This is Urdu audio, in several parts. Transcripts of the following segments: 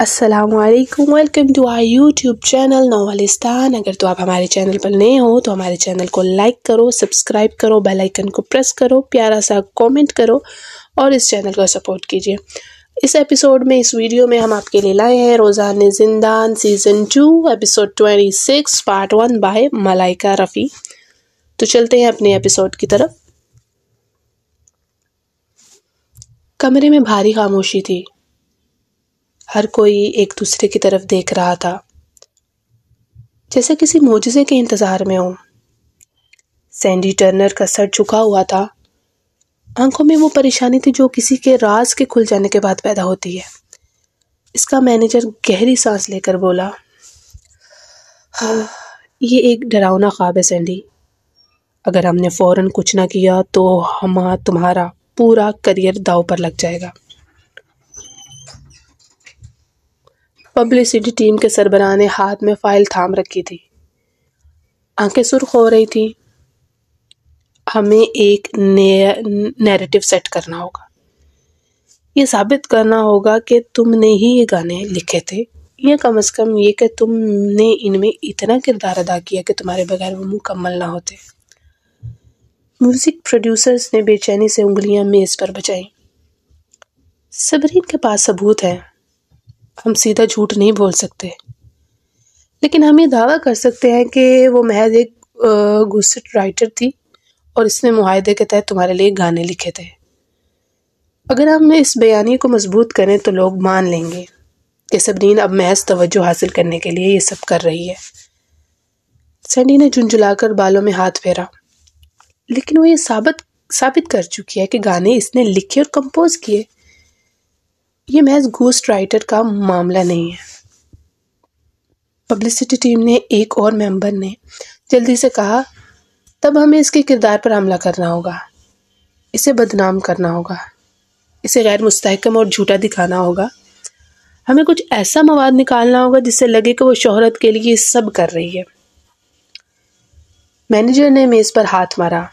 السلام علیکم، welcome to our YouTube channel ناولستان۔ اگر تو آپ ہمارے چینل پر نئے ہو تو ہمارے چینل کو لائک کرو، سبسکرائب کرو، بیل آئیکن کو پریس کرو، پیارا سا کومنٹ کرو اور اس چینل کو سپورٹ کیجیے۔ اس ایپیسوڈ میں، اس ویڈیو میں ہم آپ کے لیے لائے ہیں روزان زندان سیزن 2 ایپیسوڈ 26 پارٹ 1 بائی ملائکہ رفیع۔ تو چلتے ہیں اپنے ایپیسوڈ کی طرف۔ کمرے میں بھاری خاموشی تھی، ہر کوئی ایک دوسرے کی طرف دیکھ رہا تھا، جیسے کسی معجزے کے انتظار میں ہو۔ سینڈی ٹرنر کا سر جھکا ہوا تھا، آنکھوں میں وہ پریشانی تھی جو کسی کے راز کے کھل جانے کے بعد پیدا ہوتی ہے۔ اس کا مینیجر گہری سانس لے کر بولا، یہ ایک ڈراؤنا خواب ہے سینڈی۔ اگر ہم نے فوراً کچھ نہ کیا تو تمہارا پورا کریئر داؤ پر لگ جائے گا۔ پبلسٹی ٹیم کے سربراہ نے ہاتھ میں فائل تھام رکھی تھی، آنکھیں سرخ ہو رہی تھی۔ ہمیں ایک نیریٹو سیٹ کرنا ہوگا، یہ ثابت کرنا ہوگا کہ تم نے ہی یہ گانے لکھے تھے، یا کم از کم یہ کہ تم نے ان میں اتنا کردار ادا کیا کہ تمہارے بغیر وہ مکمل نہ ہوتے۔ میوزک پروڈیوسرز نے بے چینی سے انگلیاں میز پر بجائیں۔ صبرین کے پاس ثبوت ہے، ہم سیدھا جھوٹ نہیں بول سکتے، لیکن ہم یہ دعویٰ کر سکتے ہیں کہ وہ محض ایک گھوسٹ رائٹر تھی اور اس نے معاہدے کے تحت تمہارے لیے گانے لکھے تھے۔ اگر ہم اس بیانیے کو مضبوط کریں تو لوگ مان لیں گے کہ صبرین اب محض توجہ حاصل کرنے کے لیے یہ سب کر رہی ہے۔ سینڈی نے جھنجھلا کر بالوں میں ہاتھ پھیرا، لیکن وہ یہ ثابت کر چکی ہے کہ گانے اس نے لکھے اور کمپوز کیے۔ یہ محض گھوسٹ رائٹر کا معاملہ نہیں ہے۔ پبلسٹی ٹیم نے ایک اور ممبر نے جلدی سے کہا، تب ہمیں اس کے کردار پر حملہ کرنا ہوگا، اسے بدنام کرنا ہوگا، اسے غیر مستحکم اور جھوٹا دکھانا ہوگا۔ ہمیں کچھ ایسا مواد نکالنا ہوگا جس سے لگے کہ وہ شہرت کے لیے سب کر رہی ہے۔ مینیجر نے میز پر ہاتھ مارا،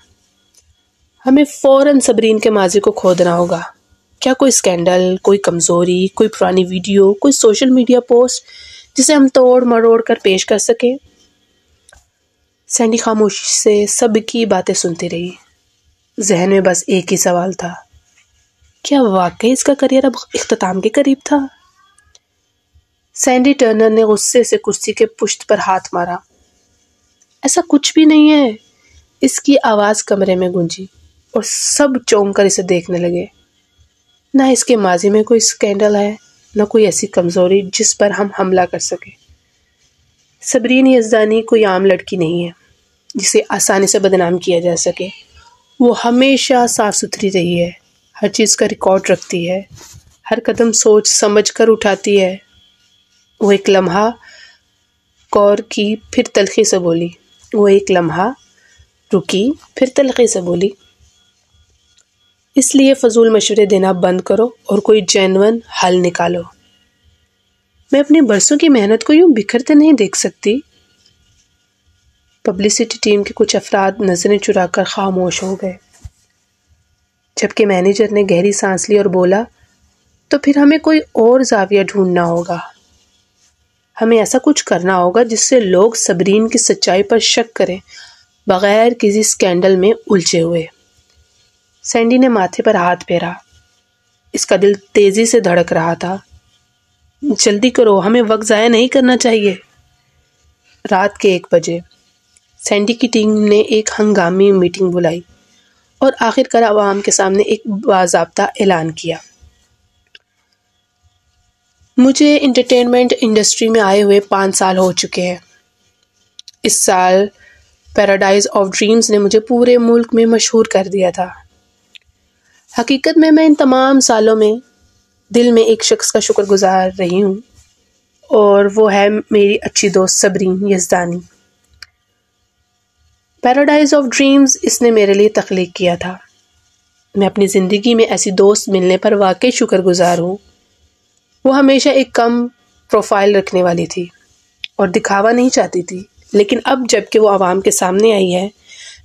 ہمیں فوراً صبرین کے ماضی کو کھودنا ہوگا۔ کیا کوئی اسکینڈل، کوئی کمزوری، کوئی پرانی ویڈیو، کوئی سوشل میڈیا پوسٹ جسے ہم توڑ مروڑ کر پیش کر سکیں؟ سینڈی خاموشی سے سب کی باتیں سنتی رہی، ذہن میں بس ایک ہی سوال تھا، کیا واقعی اس کا کریئر اب اختتام کے قریب تھا؟ سینڈی ٹرنر نے غصے سے کرسی کے پشت پر ہاتھ مارا، ایسا کچھ بھی نہیں ہے۔ اس کی آواز کمرے میں گونجی اور سب چونک کر اسے دیکھنے لگے۔ نہ اس کے ماضی میں کوئی اسکینڈل ہے، نہ کوئی ایسی کمزوری جس پر ہم حملہ کر سکیں۔ صبرین یزدانی کوئی عام لڑکی نہیں ہے جسے آسانی سے بدنام کیا جا سکے۔ وہ ہمیشہ صاف ستھری رہی ہے، ہر چیز کا ریکارڈ رکھتی ہے، ہر قدم سوچ سمجھ کر اٹھاتی ہے۔ وہ ایک لمحہ غور کی، پھر تلخی سے بولی، وہ ایک لمحہ رکی، پھر تلخی سے بولی، اس لیے فضول مشورے دینا بند کرو اور کوئی جینون حل نکالو۔ میں اپنی برسوں کی محنت کو یوں بکھرتے نہیں دیکھ سکتی۔ پبلسٹی ٹیم کے کچھ افراد نظریں چرا کر خاموش ہو گئے، جبکہ مینیجر نے گہری سانس لی اور بولا، تو پھر ہمیں کوئی اور زاویہ ڈھونڈنا ہوگا۔ ہمیں ایسا کچھ کرنا ہوگا جس سے لوگ صبرین کی سچائی پر شک کریں، بغیر کسی اسکینڈل میں الجھے ہوئے۔ سینڈی نے ماتھے پر ہاتھ پھیرا، اس کا دل تیزی سے دھڑک رہا تھا۔ جلدی کرو، ہمیں وقت ضائع نہیں کرنا چاہیے۔ رات کے 1 بجے سینڈی کی ٹیم نے ایک ہنگامی میٹنگ بلائی اور آخر کار عوام کے سامنے ایک باضابطہ اعلان کیا، مجھے انٹرٹینمنٹ انڈسٹری میں آئے ہوئے 5 سال ہو چکے ہیں۔ اس سال پیراڈائز آف ڈریمز نے مجھے پورے ملک میں مشہور کر دیا تھا۔ حقیقت میں ان تمام سالوں میں دل میں ایک شخص کا شکر گزار رہی ہوں، اور وہ ہے میری اچھی دوست Sabreen Yazdani. Paradise of dreams اس نے میرے لیے تخلیق کیا تھا۔ میں اپنی زندگی میں ایسی دوست ملنے پر واقعی شکر گزار ہوں۔ وہ ہمیشہ ایک کم پروفائل رکھنے والی تھی اور دکھاوا نہیں چاہتی تھی، لیکن اب جب کہ وہ عوام کے سامنے آئی ہے،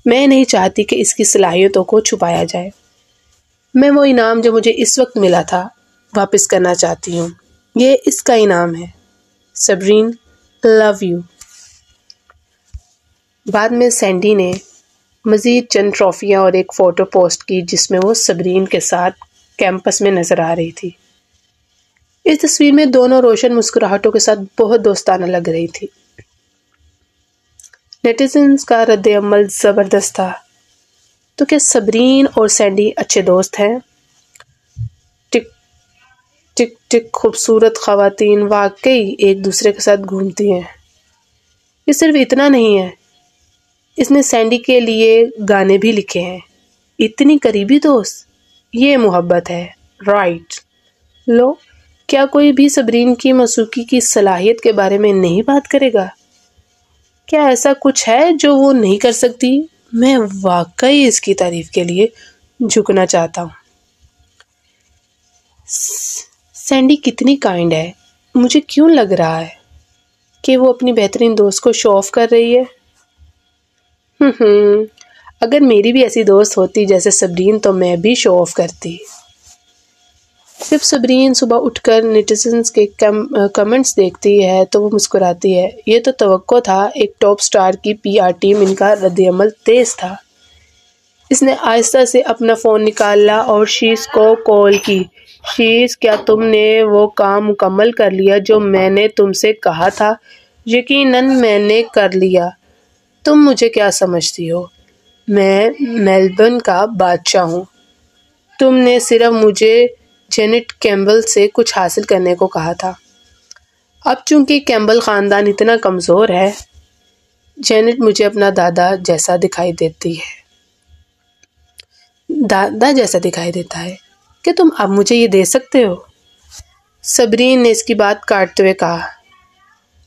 میں نہیں چاہتی کہ اس کی صلاحیتوں کو چھپایا جائے۔ میں وہ انعام جو مجھے اس وقت ملا تھا واپس کرنا چاہتی ہوں۔ یہ اس کا انعام ہے۔ Sabreen, love you. بعد میں سینڈی نے مزید چند ٹرافیاں اور ایک فوٹو پوسٹ کی جس میں وہ صبرین کے ساتھ کیمپس میں نظر آ رہی تھی۔ اس تصویر میں دونوں روشن مسکراہٹوں کے ساتھ بہت دوستانہ لگ رہی تھی۔ نیٹیزنز کا رد عمل زبردست تھا۔ تو کیا صبرین اور سینڈی اچھے دوست ہیں؟ ٹک ٹک ٹک، خوبصورت خواتین واقعی ایک دوسرے کے ساتھ گھومتی ہیں۔ یہ صرف اتنا نہیں ہے، اس نے سینڈی کے لیے گانے بھی لکھے ہیں۔ اتنی قریبی دوست، یہ محبت ہے، رائٹ؟ لو، کیا کوئی بھی صبرین کی موسیقی کی صلاحیت کے بارے میں نہیں بات کرے گا؟ کیا ایسا کچھ ہے جو وہ نہیں کر سکتی؟ میں واقعی اس کی تعریف کے لیے جھکنا چاہتا ہوں۔ سینڈی کتنی کائنڈ ہے۔ مجھے کیوں لگ رہا ہے کہ وہ اپنی بہترین دوست کو شو آف کر رہی ہے۔ اگر میری بھی ایسی دوست ہوتی جیسے صبرین تو میں بھی شو آف کرتی۔ جب صبرین صبح اٹھ کر نیٹیزنز کے کمنٹس دیکھتی ہے تو وہ مسکراتی ہے۔ یہ تو توقع تھا، ایک ٹاپ سٹار کی پی آر ٹیم، ان کا رد عمل تیز تھا۔ اس نے آہستہ سے اپنا فون نکالا اور شیز کو کال کی۔ شیز، کیا تم نے وہ کام مکمل کر لیا جو میں نے تم سے کہا تھا؟ یقیناً میں نے کر لیا۔ تم مجھے کیا سمجھتی ہو؟ میں میلبرن کا بادشاہ ہوں۔ تم نے صرف مجھے جینٹ کیمبل سے کچھ حاصل کرنے کو کہا تھا۔ اب چونکہ کیمبل خاندان اتنا کمزور ہے، جینٹ مجھے اپنا دادا جیسا دکھائی دیتی ہے۔ دادا جیسا دکھائی دیتا ہے؟ کہ تم اب مجھے یہ دے سکتے ہو؟ صبرین نے اس کی بات کاٹتے ہوئے کہا۔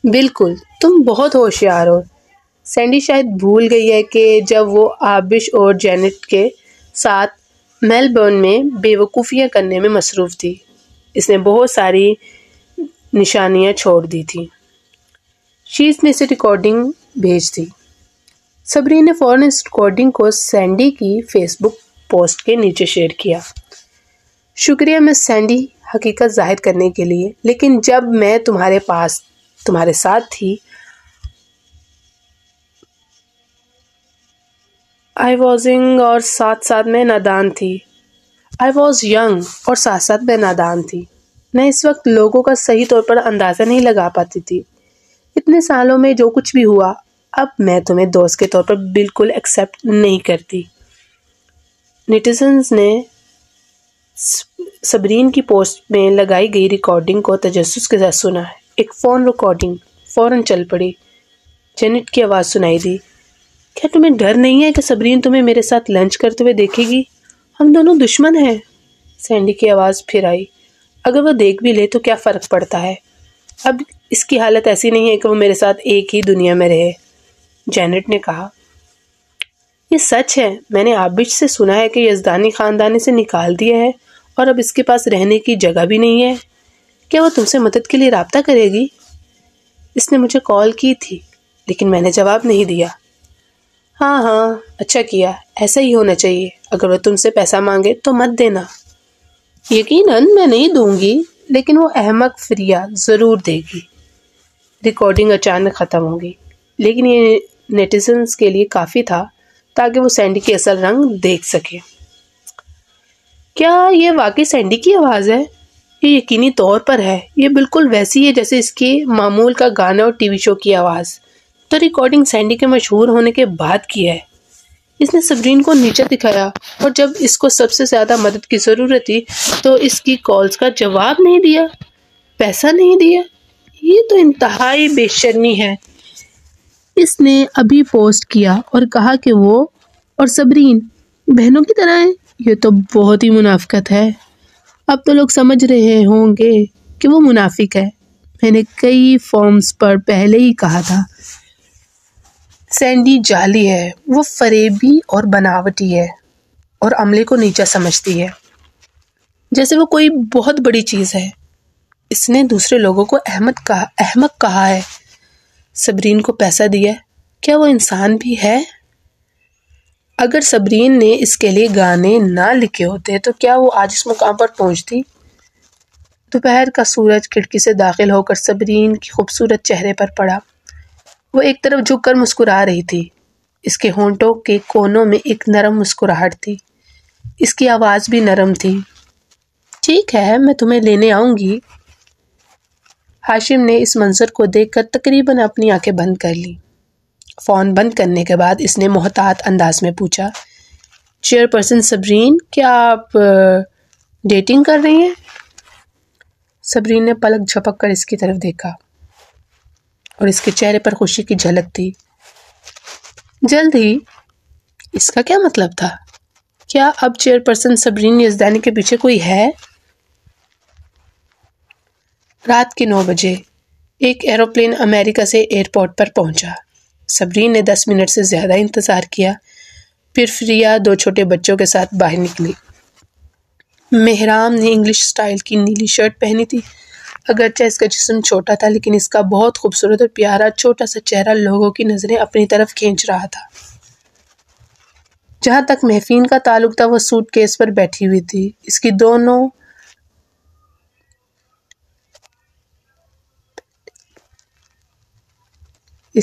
بالکل، تم بہت ہوشیار ہو۔ سینڈی شاید بھول گئی ہے کہ جب وہ آبش اور جینٹ کے ساتھ میلبرن میں بے وقوفیاں کرنے میں مصروف تھی، اس نے بہت ساری نشانیاں چھوڑ دی تھیں۔ شیز نے اسے ریکارڈنگ بھیج دی۔ صبرین نے فوراً اس ریکارڈنگ کو سینڈی کی فیس بک پوسٹ کے نیچے شیئر کیا۔ شکریہ مس سینڈی، حقیقت ظاہر کرنے کے لیے، لیکن جب میں تمہارے ساتھ تھی I was young اور ساتھ میں نادان تھی۔ I was young اور ساتھ میں نادان تھی۔ میں اس وقت لوگوں کا صحیح طور پر اندازہ نہیں لگا پاتی تھی۔ اتنے سالوں میں جو کچھ بھی ہوا، اب میں تمہیں دوست کے طور پر بالکل ایکسیپٹ نہیں کرتی۔ نیٹیزنز نے صبرین کی پوسٹ میں لگائی گئی ریکارڈنگ کو تجسس کے ساتھ سنا۔ ایک فون ریکارڈنگ فوراً چل پڑی۔ جینٹ کی آواز سنائی دی۔ کیا تمہیں ڈر نہیں ہے کہ صبرین تمہیں میرے ساتھ لنچ کرتے ہوئے دیکھے گی؟ ہم دونوں دشمن ہیں۔ سینڈی کی آواز پھر آئی۔ اگر وہ دیکھ بھی لے تو کیا فرق پڑتا ہے؟ اب اس کی حالت ایسی نہیں ہے کہ وہ میرے ساتھ ایک ہی دنیا میں رہے۔ جینٹ نے کہا۔ یہ سچ ہے، میں نے آبش سے سنا ہے کہ یزدانی خاندان اسے نکال دیا ہے اور اب اس کے پاس رہنے کی جگہ بھی نہیں ہے۔ کیا وہ تم سے مدد کے لیے رابطہ کرے گی؟ اس نے مجھے کال کی تھی لیکن میں نے جواب نہیں دیا۔ ہاں، اچھا کیا، ایسا ہی ہونا چاہیے۔ اگر وہ تم سے پیسہ مانگے تو مت دینا۔ یقیناً میں نہیں دوں گی، لیکن وہ احمق فریاد ضرور دے گی۔ ریکارڈنگ اچانک ختم ہو گئی، لیکن یہ نیٹیزنز کے لیے کافی تھا تاکہ وہ سینڈی کی اصل رنگ دیکھ سکے۔ کیا یہ واقعی سینڈی کی آواز ہے؟ یہ یقینی طور پر ہے۔ یہ بالکل ویسی ہے جیسے اس کی معمول کا گانا اور ٹی وی شو کی آواز۔ تو ریکارڈنگ سینڈی کے مشہور ہونے کے بعد کی ہے۔ اس نے صبرین کو نیچے دکھایا اور جب اس کو سب سے زیادہ مدد کی ضرورت تھی تو اس کی کالز کا جواب نہیں دیا، پیسہ نہیں دیا۔ یہ تو انتہائی بے شرمی ہے۔ اس نے ابھی پوسٹ کیا اور کہا کہ وہ اور صبرین بہنوں کی طرح ہیں۔ یہ تو بہت ہی منافقت ہے۔ اب تو لوگ سمجھ رہے ہوں گے کہ وہ منافق ہے۔ میں نے کئی فارمز پر پہلے ہی کہا تھا، سینڈی جعلی ہے، وہ فریبی اور بناوٹی ہے اور عملے کو نیچا سمجھتی ہے جیسے وہ کوئی بہت بڑی چیز ہے۔ اس نے دوسرے لوگوں کو احمق کہا ہے۔ صبرین کو پیسہ دیا، کیا وہ انسان بھی ہے؟ اگر صبرین نے اس کے لیے گانے نہ لکھے ہوتے تو کیا وہ آج اس مقام پر پہنچتی؟ دوپہر کا سورج کھڑکی سے داخل ہو کر صبرین کی خوبصورت چہرے پر پڑا۔ وہ ایک طرف جھک کر مسکرا رہی تھی۔ اس کے ہونٹوں کے کونوں میں ایک نرم مسکراہٹ تھی۔ اس کی آواز بھی نرم تھی۔ ٹھیک ہے، میں تمہیں لینے آؤں گی۔ ہاشم نے اس منظر کو دیکھ کر تقریباً اپنی آنکھیں بند کر لی۔ فون بند کرنے کے بعد اس نے محتاط انداز میں پوچھا، چیئر پرسن صبرین، کیا آپ ڈیٹنگ کر رہی ہیں؟ صبرین نے پلک جھپک کر اس کی طرف دیکھا اور اس کے چہرے پر خوشی کی جھلک تھی۔ جلد ہی؟ اس کا کیا مطلب تھا؟ کیا اب چیئر پرسن صبرین یزدانی کے پیچھے کوئی ہے؟ رات کے 9 بجے ایک ایروپلین امریکہ سے ایئرپورٹ پر پہنچا۔ صبرین نے 10 منٹ سے زیادہ انتظار کیا۔ پھر فریہ 2 چھوٹے بچوں کے ساتھ باہر نکلی۔ مہرام نے انگلش سٹائل کی نیلی شرٹ پہنی تھی۔ اگرچہ اس کا جسم چھوٹا تھا لیکن اس کا بہت خوبصورت اور پیارا چھوٹا سا چہرہ لوگوں کی نظریں اپنی طرف کھینچ رہا تھا۔ جہاں تک محفین کا تعلق تھا وہ سوٹ کیس پر بیٹھی ہوئی تھی۔ اس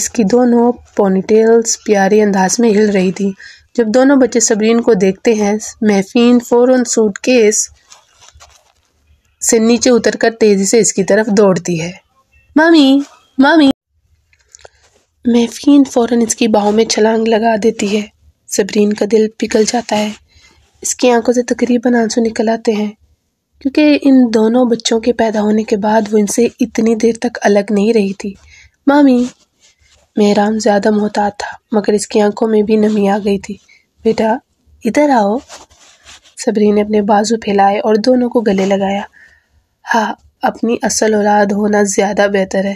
کی دونوں پونی ٹیلز پیارے انداز میں ہل رہی تھی۔ جب دونوں بچے صبرین کو دیکھتے ہیں، محفین فوراً سوٹ کیس سے نیچے اتر کر تیزی سے اس کی طرف دوڑتی ہے۔ مامی، مامی! محفین فوراً اس کی باہوں میں چھلانگ لگا دیتی ہے۔ صبرین کا دل پگھل جاتا ہے۔ اس کی آنکھوں سے تقریباً آنسو نکل آتے ہیں کیونکہ ان دونوں بچوں کے پیدا ہونے کے بعد وہ ان سے اتنی دیر تک الگ نہیں رہی تھی۔ مامی! مہرام زیادہ محتاط تھا مگر اس کی آنکھوں میں بھی نمی آ گئی تھی۔ بیٹا، ادھر آؤ۔ صبرین نے اپنے بازو پھیلائے اور دونوں کو گلے لگایا۔ ہاں، اپنی اصل اولاد ہونا زیادہ بہتر ہے۔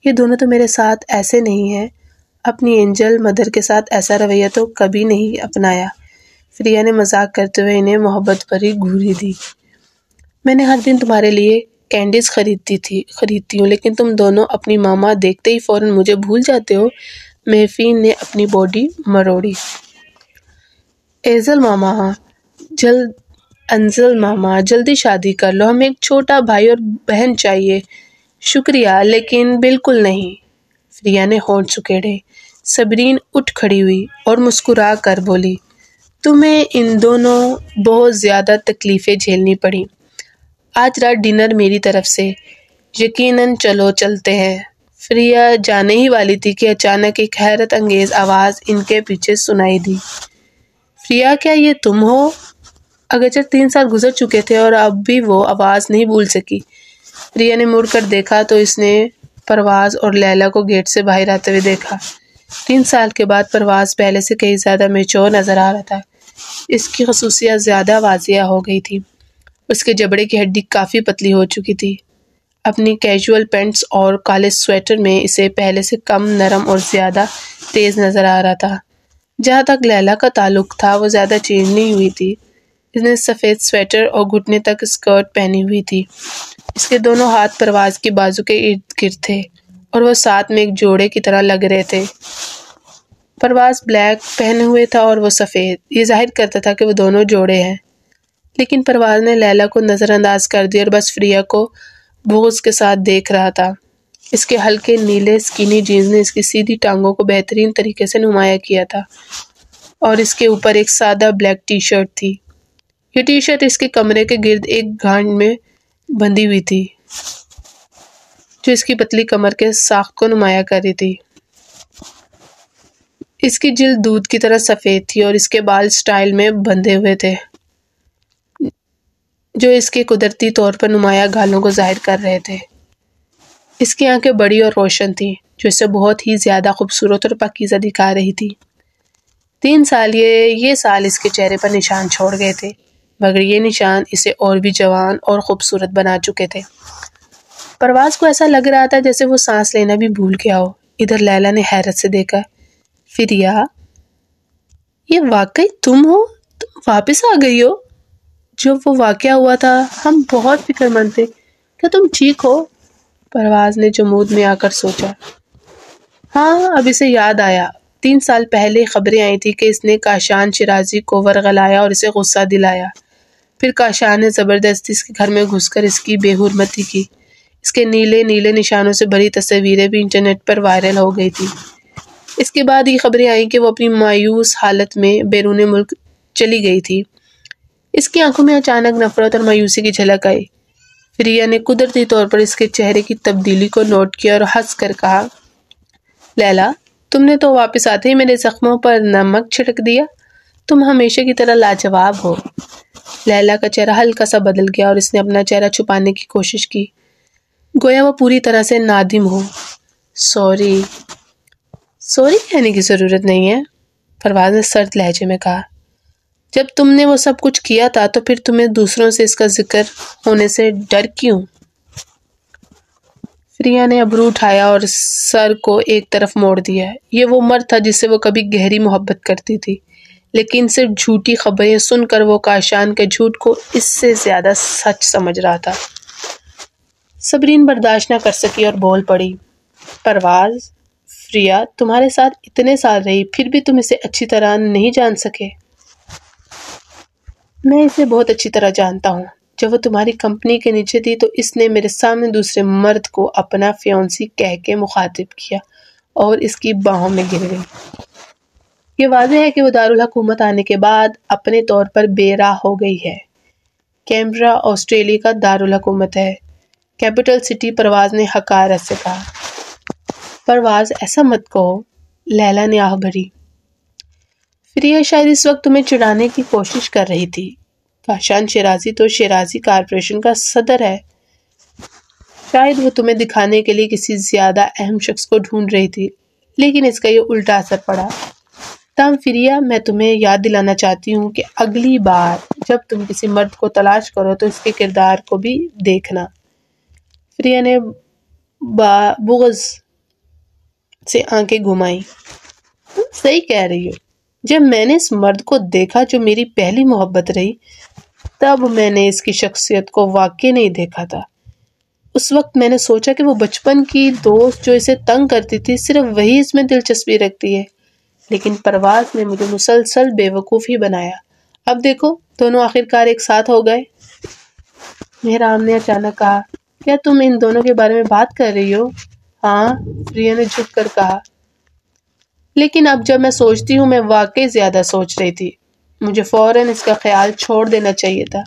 یہ دونوں تو میرے ساتھ ایسے نہیں ہیں۔ اپنی اینجل مدر کے ساتھ ایسا رویہ تو کبھی نہیں اپنایا۔ فریہ نے مذاق کرتے ہوئے انہیں محبت بھری گھوری دی۔ میں نے ہر دن تمہارے لیے کینڈیز خریدتی ہوں لیکن تم دونوں اپنی ماما دیکھتے ہی فوراً مجھے بھول جاتے ہو۔ محفین نے اپنی باڈی مروڑی۔ انزل ماما، جلدی شادی کر لو، ہمیں ایک چھوٹا بھائی اور بہن چاہیے۔ شکریہ لیکن بالکل نہیں۔ فریہ نے ہونٹ سکیڑے۔ صبرین اٹھ کھڑی ہوئی اور مسکرا کر بولی، تمہیں ان دونوں بہت زیادہ تکلیفیں جھیلنی پڑیں۔ آج رات ڈنر میری طرف سے۔ یقیناً چلو چلتے ہیں۔ فریہ جانے ہی والی تھی کہ اچانک ایک حیرت انگیز آواز ان کے پیچھے سنائی دی۔ فریہ، کیا یہ تم ہو؟ اگرچہ 3 سال گزر چکے تھے اور اب بھی وہ آواز نہیں بھول سکی۔ فریہ نے مڑ کر دیکھا تو اس نے پرواز اور لیلا کو گیٹ سے باہر آتے ہوئے دیکھا۔ 3 سال کے بعد پرواز پہلے سے کئی زیادہ میچور نظر آ رہا تھا۔ اس کی خصوصیات زیادہ واضح ہو گئی تھی۔ اس کے جبڑے کی ہڈی کافی پتلی ہو چکی تھی۔ اپنی کیجول پینٹس اور کالے سویٹر میں اسے پہلے سے کم نرم اور زیادہ تیز نظر آ رہا تھا۔ جہاں تک لیلا کا تعلق تھا وہ زیادہ چینج نہیں ہوئی تھی۔ اس نے سفید سویٹر اور گھٹنے تک اسکرٹ پہنی ہوئی تھی۔ اس کے دونوں ہاتھ پرواز کے بازو کے ارد گرد تھے اور وہ ساتھ میں ایک جوڑے کی طرح لگ رہے تھے۔ پرواز بلیک پہنے ہوئے تھا اور وہ سفید۔ یہ ظاہر کرتا تھا کہ وہ دونوں جوڑے ہیں۔ لیکن پرواز نے لیلا کو نظر انداز کر دیا اور بس فریہ کو بغض کے ساتھ دیکھ رہا تھا۔ اس کے ہلکے نیلے سکینی جینز نے اس کی سیدھی ٹانگوں کو بہترین طریقے سے نمایاں کیا تھا اور اس کے اوپر ایک سادہ بلیک ٹی شرٹ تھی۔ یہ ٹی شرٹ اس کے کمرے کے گرد ایک گانٹھ میں بندھی ہوئی تھی جو اس کی پتلی کمر کے ساخت کو نمایاں کر رہی تھی۔ اس کی جلد دودھ کی طرح سفید تھی اور اس کے بال سٹائل میں بندھے ہوئے تھے جو اس کے قدرتی طور پر نمایاں گالوں کو ظاہر کر رہے تھے۔ اس کی آنکھیں بڑی اور روشن تھیں جو اسے بہت ہی زیادہ خوبصورت اور پاکیزہ دکھا رہی تھی۔ 3 سال یہ سال اس کے چہرے پر نشان چھوڑ گئے تھے مگر یہ نشان اسے اور بھی جوان اور خوبصورت بنا چکے تھے۔ پرواز کو ایسا لگ رہا تھا جیسے وہ سانس لینا بھی بھول گیا ہو۔ ادھر لیلا نے حیرت سے دیکھا۔ فریہ، یہ واقعی تم ہو؟ تم واپس آ گئی ہو؟ جب وہ واقعہ ہوا تھا ہم بہت فکر مند تھے۔ کیا تم ٹھیک ہو؟ پرواز نے جمود میں آ کر سوچا۔ ہاں، اب اسے یاد آیا۔ 3 سال پہلے خبریں آئی تھی کہ اس نے کاشان شیرازی کو ورغلایا اور اسے غصہ دلایا۔ پھر کاشان نے زبردستی اس کے گھر میں گھس کر اس کی بے حرمتی کی۔ اس کے نیلے نیلے نشانوں سے بھری تصویریں بھی انٹرنیٹ پر وائرل ہو گئی تھی۔ اس کے بعد یہ خبریں آئیں کہ وہ اپنی مایوس حالت میں بیرون ملک چلی گئی تھی۔ اس کی آنکھوں میں اچانک نفرت اور مایوسی کی جھلک آئی۔ فریا نے قدرتی طور پر اس کے چہرے کی تبدیلی کو نوٹ کیا اور ہنس کر کہا، لیلا، تم نے تو واپس آتے ہی میرے زخموں پر نمک چھڑک دیا۔ تم ہمیشہ کی طرح لاجواب ہو۔ لیلا کا چہرہ ہلکا سا بدل گیا اور اس نے اپنا چہرہ چھپانے کی کوشش کی، گویا وہ پوری طرح سے نادم ہو۔ سوری کہنے کی ضرورت نہیں ہے، پرواز نے سرد لہجے میں کہا۔ جب تم نے وہ سب کچھ کیا تھا تو پھر تمہیں دوسروں سے اس کا ذکر ہونے سے ڈر کیوں؟ فریا نے ابرو اٹھایا اور سر کو ایک طرف موڑ دیا۔ یہ وہ مرد تھا جس سے وہ کبھی گہری محبت کرتی تھی، لیکن صرف جھوٹی خبریں سن کر وہ کاشان کے جھوٹ کو اس سے زیادہ سچ سمجھ رہا تھا۔ صبرین برداشت نہ کر سکی اور بول پڑی، پرواز، فریا تمہارے ساتھ اتنے سال رہی، پھر بھی تم اسے اچھی طرح نہیں جان سکے؟ میں اسے بہت اچھی طرح جانتا ہوں۔ جب وہ تمہاری کمپنی کے نیچے تھی تو اس نے میرے سامنے دوسرے مرد کو اپنا فیونسی کہہ کے مخاطب کیا اور اس کی باہوں میں گر گئی۔ یہ واضح ہے کہ وہ دارالحکومت آنے کے بعد اپنے طور پر بے راہ ہو گئی ہے۔ کینبرا آسٹریلیا کا دارالحکومت ہے، کیپٹل سٹی، پرواز نے حقارت سے کہا۔ پرواز ایسا مت کہو، لیلا نے آہ بھری۔ فریا شاید اس وقت تمہیں چڑھانے کی کوشش کر رہی تھی۔ کاشان شیرازی تو شیرازی کارپوریشن کا صدر ہے۔ شاید وہ تمہیں دکھانے کے لیے کسی زیادہ اہم شخص کو ڈھونڈ رہی تھی، لیکن اس کا یہ الٹا اثر پڑا۔ تاہم فریا، میں تمہیں یاد دلانا چاہتی ہوں کہ اگلی بار جب تم کسی مرد کو تلاش کرو تو اس کے کردار کو بھی دیکھنا۔ فریا نے بغض سے آنکھیں گھمائیں۔ تم صحیح کہہ رہی ہو۔ جب میں نے اس مرد کو دیکھا جو میری پہلی محبت رہی، تب میں نے اس کی شخصیت کو واقعی نہیں دیکھا تھا۔ اس وقت میں نے سوچا کہ وہ بچپن کی دوست جو اسے تنگ کرتی تھی، صرف وہی اس میں دلچسپی رکھتی ہے، لیکن پرواز نے مجھے مسلسل بے وقوف ہی بنایا۔ اب دیکھو، دونوں آخرکار ایک ساتھ ہو گئے۔ مہرام نے اچانک کہا، کیا تم ان دونوں کے بارے میں بات کر رہی ہو؟ ہاں، فریا نے جھک کر کہا، لیکن اب جب میں سوچتی ہوں، میں واقعی زیادہ سوچ رہی تھی۔ مجھے فوراً اس کا خیال چھوڑ دینا چاہیے تھا۔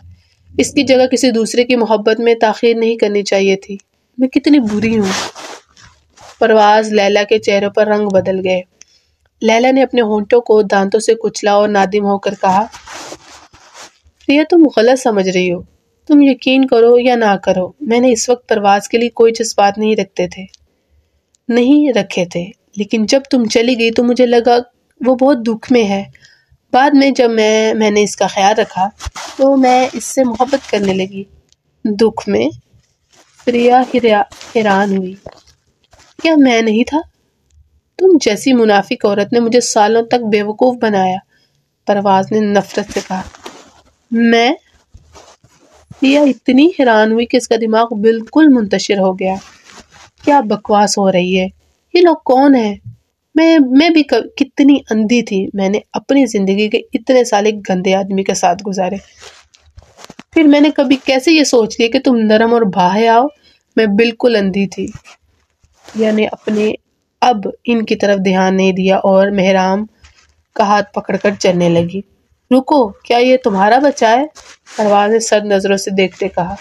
اس کی جگہ کسی دوسرے کی محبت میں تاخیر نہیں کرنی چاہیے تھی۔ میں کتنی بری ہوں۔ پرواز، لیلا کے چہرے پر رنگ بدل گئے۔ لیلا نے اپنے ہونٹوں کو دانتوں سے کچلا اور نادم ہو کر کہا، فریا تم غلط سمجھ رہی ہو۔ تم یقین کرو یا نہ کرو، میں نے اس وقت پرواز کے لیے کوئی جذبات نہیں رکھے تھے، لیکن جب تم چلی گئی تو مجھے لگا وہ بہت دکھ میں ہے۔ بعد میں جب میں نے اس کا خیال رکھا تو میں اس سے محبت کرنے لگی۔ دکھ میں؟ فریا حیران ہوئی۔ کیا میں نہیں تھا؟ تم جیسی منافق عورت نے مجھے سالوں تک بے وقوف بنایا، پرواز نے نفرت سے کہا۔ میں؟ فریا اتنی حیران ہوئی کہ اس کا دماغ بالکل منتشر ہو گیا۔ کیا بکواس ہو رہی ہے؟ یہ لوگ کون ہیں؟ میں بھی کتنی اندھی تھی، میں نے اپنی زندگی کے اتنے سال ایک گندے آدمی کے ساتھ گزارے، پھر میں نے کبھی کیسے یہ سوچ لیا کہ تم نرم اور بھاہے آؤ۔ میں بالکل اندھی تھی۔ یعنی اپنے اب ان کی طرف دھیان نہیں دیا اور مہرام کا ہاتھ پکڑ کر چلنے لگی۔ رکو، کیا یہ تمہارا بچہ ہے؟ پرواز نے سرد نظروں سے دیکھتے کہا۔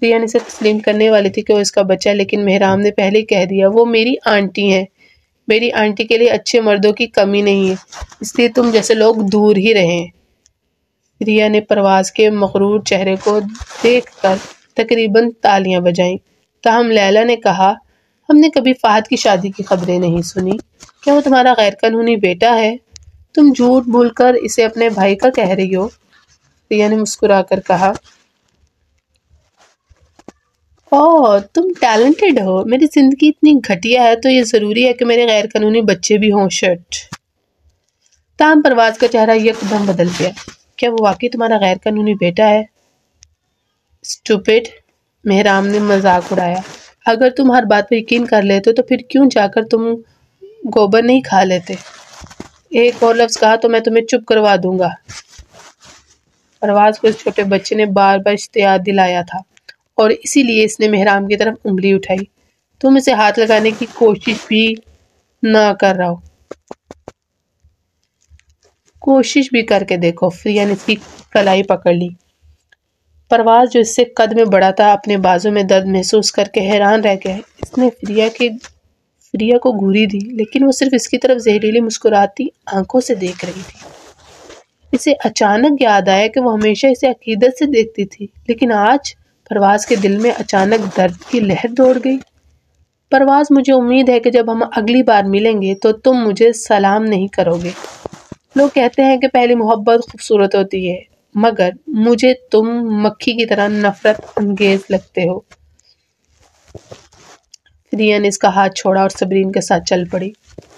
فریا نے اسے تسلیم کرنے والی تھی کہ وہ اس کا بچہ ہے، لیکن مہرام نے پہلے کہہ دیا، وہ میری آنٹی ہیں۔ میری آنٹی کے لیے اچھے مردوں کی کمی نہیں ہے، اس لیے تم جیسے لوگ دور ہی رہیں۔ فریا نے پرواز کے مغرور چہرے کو دیکھ کر تقریباً تالیاں بجائیں۔ تاہم لیلا نے کہا، ہم نے کبھی فہد کی شادی کی خبریں نہیں سنی۔ کیا وہ تمہارا غیر قانونی بیٹا ہے؟ تم جھوٹ بھول کر اسے اپنے بھائی کا کہہ رہی ہو۔ فریا نے مسکرا کر کہا، اوہ تم ٹیلنٹڈ ہو۔ میری زندگی اتنی گھٹیا ہے تو یہ ضروری ہے کہ میرے غیر قانونی بچے بھی ہوں؟ شٹ۔ تاہم پرواز کا چہرہ یکدم بدل گیا۔ کیا وہ واقعی تمہارا غیر قانونی بیٹا ہے؟ اسٹوپڈ، مہرام نے مذاق اڑایا۔ اگر تم ہر بات پر یقین کر لیتے تو پھر کیوں جا کر تم گوبر نہیں کھا لیتے؟ ایک اور لفظ کہا تو میں تمہیں چپ کروا دوں گا۔ پرواز کو اس چھوٹے بچے نے بار بار اشتیاق دلایا تھا اور اسی لیے اس نے مہرام کی طرف انگلی اٹھائی۔ تم اسے ہاتھ لگانے کی کوشش بھی نہ کر رہا ہو۔ کوشش بھی کر کے دیکھو۔ فریہ نے اس کی کلائی پکڑ لی۔ پرواز جو اس سے قد میں بڑا تھا اپنے بازو میں درد محسوس کر کے حیران رہ گیا۔ اس نے فریہ کو گھوری دی لیکن وہ صرف اس کی طرف زہریلی مسکراتی آنکھوں سے دیکھ رہی تھی۔ اسے اچانک یاد آیا کہ وہ ہمیشہ اسے عقیدت سے دیکھتی تھی، لیکن آج پرواز کے دل میں اچانک درد کی لہر دوڑ گئی۔ پرواز، مجھے امید ہے کہ جب ہم اگلی بار ملیں گے تو تم مجھے سلام نہیں کرو گے۔ لوگ کہتے ہیں کہ پہلی محبت خوبصورت ہوتی ہے، مگر مجھے تم مکھی کی طرح نفرت انگیز لگتے ہو۔ فریہ نے اس کا ہاتھ چھوڑا اور صبرین کے ساتھ چل پڑی۔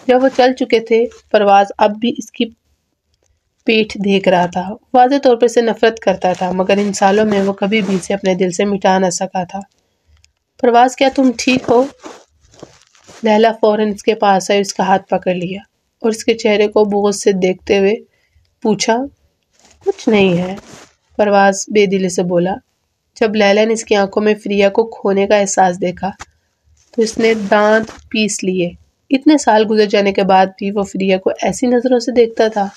جب وہ چل چکے تھے، پرواز اب بھی اس کی پیٹھ دیکھ رہا تھا۔ واضح طور پر اسے نفرت کرتا تھا، مگر ان سالوں میں وہ کبھی بھی اسے اپنے دل سے مٹا نہ سکا تھا۔ پرواز، کیا تم ٹھیک ہو؟ لیلا فوراً اس کے پاس آئی، اس کا ہاتھ پکڑ لیا اور اس کے چہرے کو بغض سے دیکھتے ہوئے پوچھا۔ کچھ نہیں ہے، پرواز بے دلی سے بولا۔ جب لیلا نے اس کی آنکھوں میں فریہ کو کھونے کا احساس دیکھا تو اس نے دانت پیس لیے۔ اتنے سال گزر جانے کے بعد بھی وہ فریہ کو ایسی نظروں سے دیکھتا تھا۔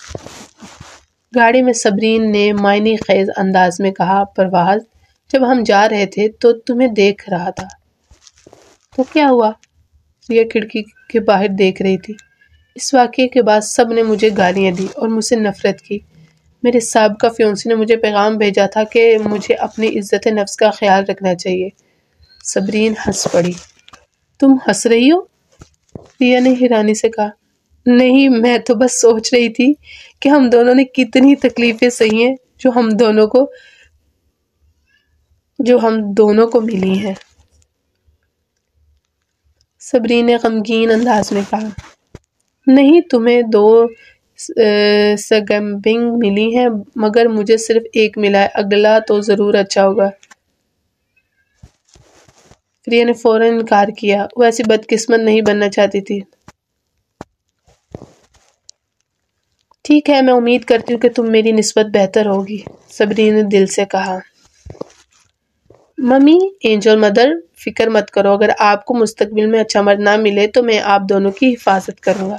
گاڑی میں صبرین نے معنی خیز انداز میں کہا، پرواز، جب ہم جا رہے تھے تو تمہیں دیکھ رہا تھا۔ تو کیا ہوا؟ فریہ کھڑکی کے باہر دیکھ رہی تھی۔ اس واقعے کے بعد سب نے مجھے گالیاں دی اور مجھ سے نفرت کی۔ میرے سابقہ فیونسی نے مجھے پیغام بھیجا تھا کہ مجھے اپنی عزت نفس کا خیال رکھنا چاہیے۔ صبرین ہنس پڑی۔ تم ہنس رہی ہو؟ فریہ نے حیرانی سے کہا۔ نہیں، میں تو بس سوچ رہی تھی کہ ہم دونوں نے کتنی تکلیفیں سہی ہیں جو ہم دونوں کو ملی ہیں۔ صبرین نے غمگین انداز میں کہا۔ نہیں، تمہیں 2 سگمبنگ ملی ہیں مگر مجھے صرف 1 ملا ہے، اگلا تو ضرور اچھا ہوگا۔ فریہ نے فوراً انکار کیا، وہ ایسی بدقسمت نہیں بننا چاہتی تھی۔ ٹھیک ہے، میں امید کرتی ہوں کہ تم میری نسبت بہتر ہوگی، صبرین نے دل سے کہا۔ ممی، اینجل مدر، فکر مت کرو، اگر آپ کو مستقبل میں اچھا مرد نہ ملے تو میں آپ دونوں کی حفاظت کروں گا،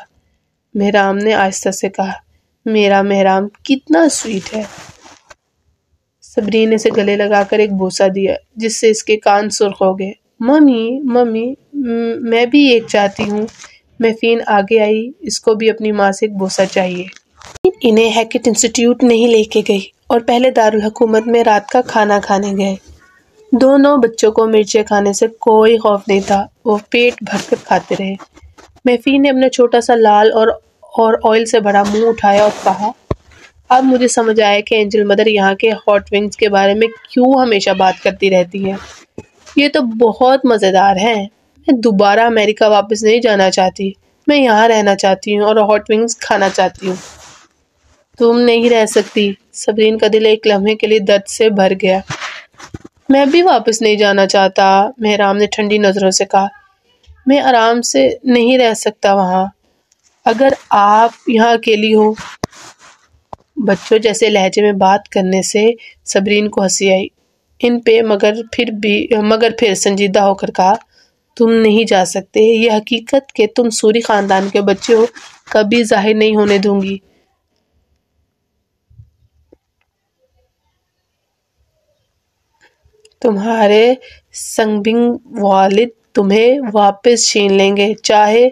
مہرام نے آہستہ سے کہا۔ میرا مہرام کتنا سویٹ ہے۔ صبرین نے اسے گلے لگا کر ایک بوسہ دیا جس سے اس کے کان سرخ ہو گئے۔ ممی، میں بھی ایک چاہتی ہوں۔ میفین آگے آئی، اس کو بھی اپنی ماں سے ایک بوسہ چاہیے۔ انہیں ہیکٹ انسٹیٹیوٹ نہیں لے کے گئی اور پہلے دارالحکومت میں رات کا کھانا کھانے گئے۔ دونوں بچوں کو مرچیں کھانے سے کوئی خوف نہیں تھا، وہ پیٹ بھر کر کھاتے رہے۔ میفین نے اپنا چھوٹا سا لال اور آئل سے بھرا منہ اٹھایا اور کہا، اب مجھے سمجھ آیا کہ اینجل مدر یہاں کے ہاٹ ونگز کے بارے میں کیوں ہمیشہ بات کرتی رہتی ہے۔ یہ تو بہت مزیدار ہیں۔ میں دوبارہ امریکہ واپس نہیں جانا چاہتی، میں یہاں رہنا چاہتی ہوں اور ہاٹ ونگز کھانا چاہتی ہوں۔ تم نہیں رہ سکتی۔ صبرین کا دل ایک لمحے کے لیے درد سے بھر گیا۔ میں بھی واپس نہیں جانا چاہتا، مہرام نے ٹھنڈی نظروں سے کہا۔ میں آرام سے نہیں رہ سکتا وہاں، اگر آپ یہاں اکیلی ہو۔ بچوں جیسے لہجے میں بات کرنے سے صبرین کو ہنسی آئی ان پہ، مگر پھر سنجیدہ ہو کر کہا، تم نہیں جا سکتے، یہ حقیقت کہ تم سوری خاندان کے بچے ہو کبھی ظاہر نہیں ہونے دوں گی۔ تمہارے سگمبنگ والد تمہیں واپس چھین لیں گے، چاہے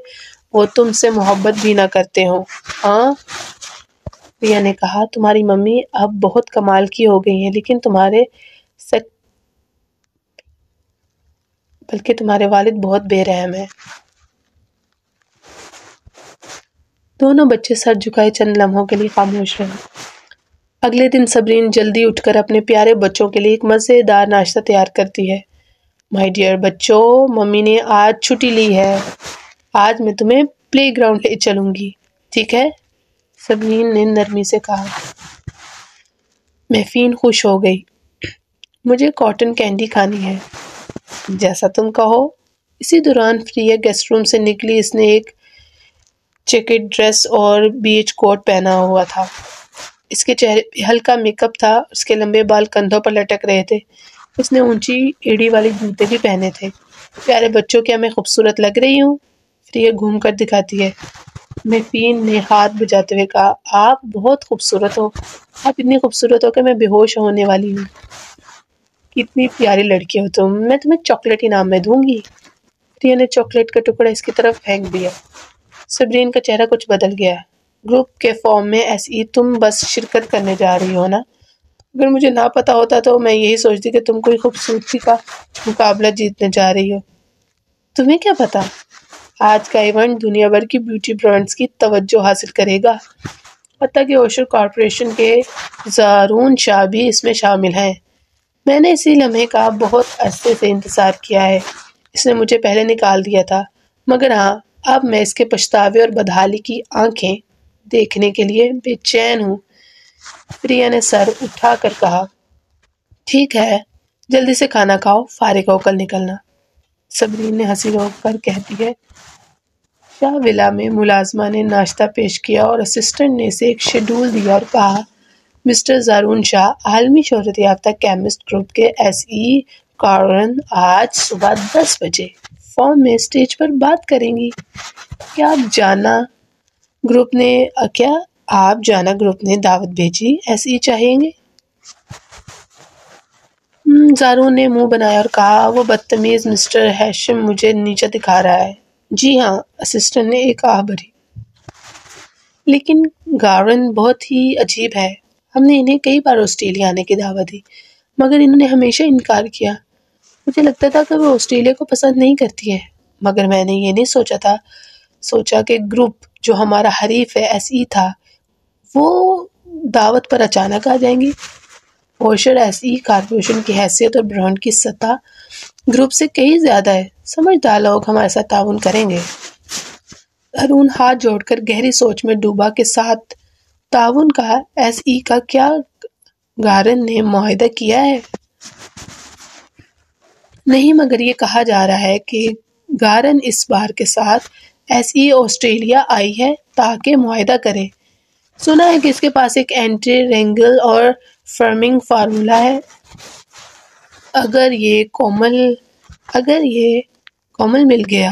وہ تم سے محبت بھی نہ کرتے ہوں۔ ہاں، ریا نے کہا، تمہاری ممی اب بہت کمال کی ہو گئی ہیں، لیکن تمہارے والد بہت بے رحم ہیں۔ دونوں بچے سر جھکائے چند لمحوں کے لیے خاموش رہے۔ اگلے دن صبرین جلدی اٹھ کر اپنے پیارے بچوں کے لیے ایک مزیدار ناشتہ تیار کرتی ہے۔ مائی ڈیئر بچوں، ممی نے آج چھٹی لی ہے، آج میں تمہیں پلے گراؤنڈ لے چلوں گی، ٹھیک ہے؟ صبرین نے نرمی سے کہا۔ میفین خوش ہو گئی۔ مجھے کاٹن کینڈی کھانی ہے۔ جیسا تم کہو۔ اسی دوران فریہ گیسٹ روم سے نکلی، اس نے ایک چیکڈ ڈریس اور بیچ کوٹ پہنا ہوا تھا۔ اس کے چہرے پہ ہلکا میک اپ تھا، اس کے لمبے بال کندھوں پر لٹک رہے تھے، اس نے اونچی ایڑی والے جوتے بھی پہنے تھے۔ پیارے بچوں، کیا میں خوبصورت لگ رہی ہوں؟ پھر یہ گھوم کر دکھاتی ہے۔ محفین نے ہاتھ بجاتے ہوئے کہا، آپ بہت خوبصورت ہو، آپ اتنی خوبصورت ہو کہ میں بے ہوش ہونے والی ہوں۔ کتنی پیاری لڑکی ہو تم، میں تمہیں چاکلیٹ انعام میں دوں گی۔ ریا نے چاکلیٹ کا ٹکڑا اس کی طرف پھینک دیا۔ صبرین کا چہرہ کچھ بدل گیا۔ گروپ کے فارم میں ایسی تم بس شرکت کرنے جا رہی ہو نا؟ اگر مجھے نہ پتا ہوتا تو میں یہی سوچتی کہ تم کوئی خوبصورتی کا مقابلہ جیتنے جا رہی ہو۔ تمہیں کیا پتا؟ آج کا ایونٹ دنیا بھر کی بیوٹی برانڈز کی توجہ حاصل کرے گا، حتیٰ کہ اوشر کارپوریشن کے زارون شاہ بھی اس میں شامل ہیں۔ میں نے اسی لمحے کا بہت عرصے سے انتظار کیا ہے۔ اس نے مجھے پہلے نکال دیا تھا، مگر ہاں، اب میں اس کے پچھتاوے اور بدحالی کی آنکھیں دیکھنے کے لیے بے چین ہوں۔ ریا نے سر اٹھا کر کہا، ٹھیک ہے، جلدی سے کھانا کھاؤ، فارغ ہو کر نکلنا۔ صبرین نے ہنسی روک کر کہتی ہے۔ شاہ ولا میں ملازمہ نے ناشتہ پیش کیا اور اسسٹنٹ نے اسے ایک شیڈول دیا اور کہا، مسٹر زارون شاہ، عالمی شہرت یافتہ کیمسٹ گروپ کے ایس ای کارن آج صبح 10 بجے فارم میں اسٹیج پر بات کریں گی۔ کیا آپ جانا گروپ نے دعوت بھیجی، ایس ای چاہیں گے؟ زارون نے منہ بنایا اور کہا، وہ بدتمیز مسٹر ہیشم مجھے نیچا دکھا رہا ہے۔ جی ہاں، اسسٹنٹ نے ایک آہ بھری۔ لیکن گارن بہت ہی عجیب ہے، ہم نے انہیں کئی بار آسٹریلیا آنے کی دعوت دی، مگر انہوں نے ہمیشہ انکار کیا۔ مجھے لگتا تھا کہ وہ آسٹریلیا کو پسند نہیں کرتی ہے، مگر میں نے یہ نہیں سوچا کہ گروپ جو ہمارا حریف ہے ایس ای تھا، وہ دعوت پر اچانک آ جائیں گی۔ اوشر ایس ای کارپوریشن کی حیثیت اور برانڈ کی سطح گروپ سے کئی زیادہ ہے، سمجھدار لوگ ہمارے ساتھ تعاون کریں گے۔ ارون ہاتھ جوڑ کر گہری سوچ میں ڈوبا کے ساتھ تعاون کا ایس ای کا کیا گارن نے معاہدہ کیا ہے؟ نہیں، مگر یہ کہا جا رہا ہے کہ گارن اس بار کے ساتھ ایس ای آسٹریلیا آئی ہے تاکہ معاہدہ کرے۔ سنا ہے کہ اس کے پاس ایک اینٹی رینگل اور فرمنگ فارمولا ہے۔ اگر یہ کومل مل گیا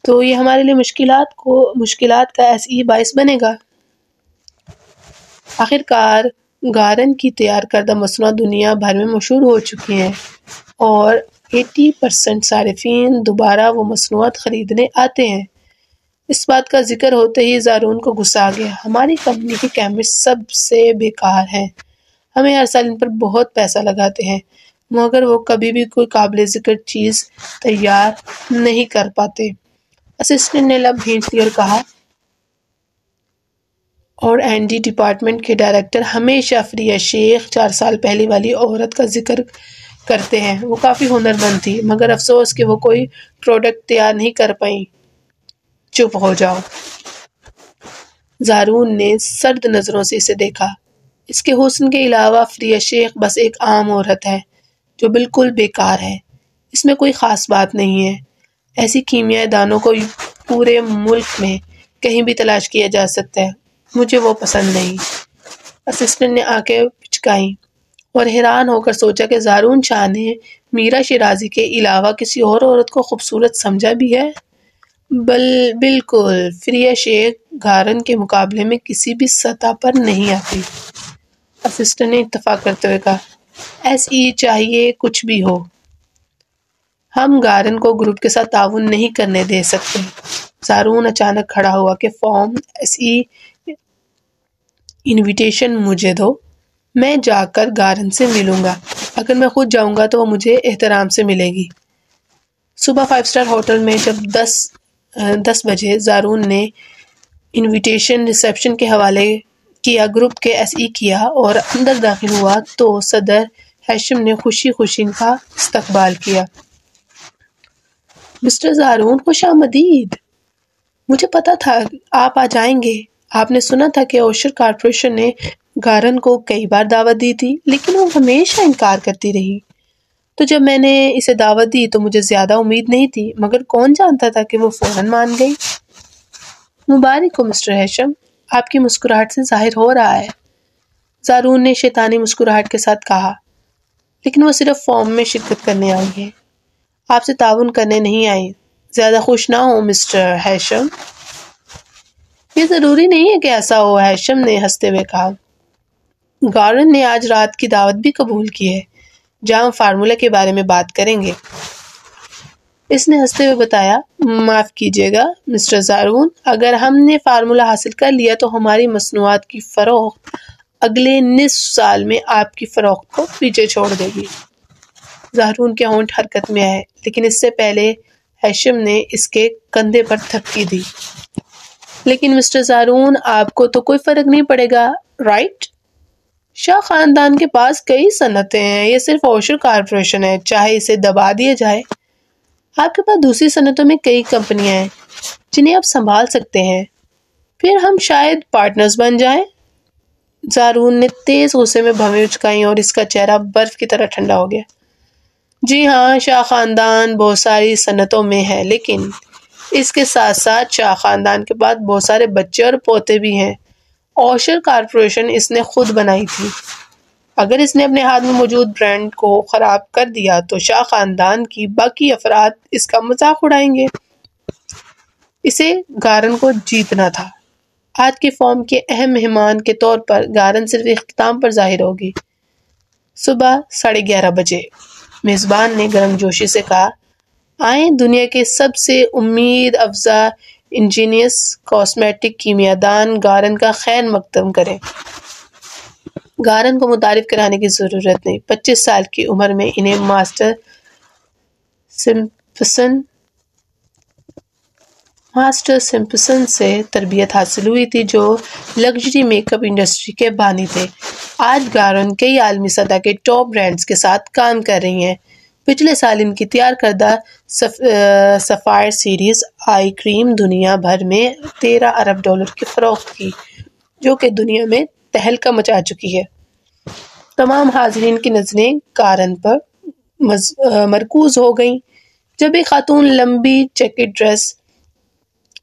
تو یہ ہمارے لیے مشکلات کا ایس ای باعث بنے گا۔ آخرکار گارن کی تیار کردہ مصنوعات دنیا بھر میں مشہور ہو چکی ہیں اور 80% صارفین دوبارہ وہ مصنوعات خریدنے آتے ہیں۔ اس بات کا ذکر ہوتے ہی زارون کو غصہ آ گیا۔ ہماری کمپنی کے کیمسٹ سب سے بیکار ہیں، ہمیں ہر سال ان پر بہت پیسہ لگاتے ہیں، مگر وہ کبھی بھی کوئی قابل ذکر چیز تیار نہیں کر پاتے۔ اسسٹنٹ نے لب بھینچ لی اور کہا، اور این ڈی ڈپارٹمنٹ کے ڈائریکٹر ہمیشہ فریہ شیخ 4 سال پہلے والی عورت کا ذکر کرتے ہیں۔ وہ کافی ہنرمند تھی، مگر افسوس کہ وہ کوئی پروڈکٹ تیار نہیں کر پائیں۔ چپ ہو جاؤ۔ زارون نے سرد نظروں سے اسے دیکھا۔ اس کے حسن کے علاوہ فریہ شیخ بس ایک عام عورت ہے جو بالکل بیکار ہے، اس میں کوئی خاص بات نہیں ہے۔ ایسی کیمیائی دانوں کو پورے ملک میں کہیں بھی تلاش کیا جا سکتا ہے، مجھے وہ پسند نہیں۔ اسسٹنٹ نے آنکھیں پچکائیں اور حیران ہو کر سوچا کہ زارون شاہ نے میرا شیرازی کے علاوہ کسی اور عورت کو خوبصورت سمجھا بھی ہے۔ بالکل، فریہ شیخ گارن کے مقابلے میں کسی بھی سطح پر نہیں آتی۔ اسسٹنٹ نے اتفاق کرتے ہوئے کہا، ایس ای چاہیے کچھ بھی ہو، ہم گارن کو گروپ کے ساتھ تعاون نہیں کرنے دے سکتے۔ زارون اچانک کھڑا ہوا کہ فارم ایس ای انویٹیشن مجھے دو، میں جا کر گارن سے ملوں گا۔ اگر میں خود جاؤں گا تو وہ مجھے احترام سے ملے گی۔ صبح 5 اسٹار ہوٹل میں جب 10 بجے زارون نے انویٹیشن ریسیپشن کے حوالے کیا، گروپ کے ایس ای کیا اور اندر داخل ہوا تو صدر ہیشم نے خوشی ان کا استقبال کیا۔ مسٹر زارون، خوش آمدید۔ مجھے پتا تھا آپ آ جائیں گے۔ آپ نے سنا تھا کہ اوشر کارپوریشن نے گارن کو کئی بار دعوت دی تھی، لیکن وہ ہمیشہ انکار کرتی رہی۔ تو جب میں نے اسے دعوت دی تو مجھے زیادہ امید نہیں تھی، مگر کون جانتا تھا کہ وہ فوراً مان گئی۔ مبارک ہو مسٹر ہیشم، آپ کی مسکراہٹ سے ظاہر ہو رہا ہے۔ زارون نے شیطانی مسکراہٹ کے ساتھ کہا، لیکن وہ صرف فارم میں شرکت کرنے آئی ہے، آپ سے تعاون کرنے نہیں آئی۔ زیادہ خوش نہ ہو مسٹر ہیشم۔ یہ ضروری نہیں ہے کہ ایسا ہو، ہیشم نے ہنستے ہوئے کہا۔ گارن نے آج رات کی دعوت بھی قبول کی ہے، جہاں ہم فارمولہ کے بارے میں بات کریں گے۔ اس نے ہنستے ہوئے بتایا، معاف کیجیے گا مسٹر زارون، اگر ہم نے فارمولہ حاصل کر لیا تو ہماری مصنوعات کی فروخت اگلے نصف سال میں آپ کی فروخت کو پیچھے چھوڑ دے گی۔ زارون کے ہونٹ حرکت میں آئے، لیکن اس سے پہلے ہیشم نے اس کے کندھے پر تھپکی دی۔ لیکن مسٹر زارون، آپ کو تو کوئی فرق نہیں پڑے گا، رائٹ؟ شاہ خاندان کے پاس کئی صنعتیں ہیں، یہ صرف اوشر کارپوریشن ہے، چاہے اسے دبا دیا جائے۔ آپ کے پاس دوسری صنعتوں میں کئی کمپنیاں ہیں جنہیں آپ سنبھال سکتے ہیں، پھر ہم شاید پارٹنرز بن جائیں۔ زارون نے تیز غصے میں بھویں اچکائیں اور اس کا چہرہ برف کی طرح ٹھنڈا ہو گیا۔ جی ہاں، شاہ خاندان بہت ساری صنعتوں میں ہے، لیکن اس کے ساتھ ساتھ شاہ خاندان کے پاس بہت سارے بچے اور پوتے بھی ہیں۔ اوشر کارپوریشن اس نے خود بنائی تھی۔ اگر اس نے اپنے ہاتھ میں موجود برانڈ کو خراب کر دیا تو شاہ خاندان کی باقی افراد اس کا مذاق اڑائیں گے۔ اسے گارن کو جیتنا تھا۔ آج کے فارم کے اہم مہمان کے طور پر گارن صرف اختتام پر ظاہر ہوگی۔ صبح 11:30 بجے میزبان نے گرم جوشی سے کہا، آئیں دنیا کے سب سے امید افزا انجینئس کاسمیٹک کیمیا دان گارن کا خیر مقدم کریں۔ گارن کو متعارف کرانے کی ضرورت نہیں، 25 سال کی عمر میں انہیں ماسٹر سمپسن سے تربیت حاصل ہوئی تھی، جو لگژری میک اپ انڈسٹری کے بانی تھے۔ آج گارن کئی عالمی سطح کے ٹاپ برانڈز کے ساتھ کام کر رہی ہیں۔ پچھلے سال ان کی تیار کردہ سفائر سیریز آئی کریم دنیا بھر میں $13 ارب کی فروخت کی، جو کہ دنیا میں تہلکہ مچا چکی ہے۔ تمام حاضرین کی نظریں گارن پر مرکوز ہو گئیں۔ جب ایک خاتون لمبی چیکڈ ڈریس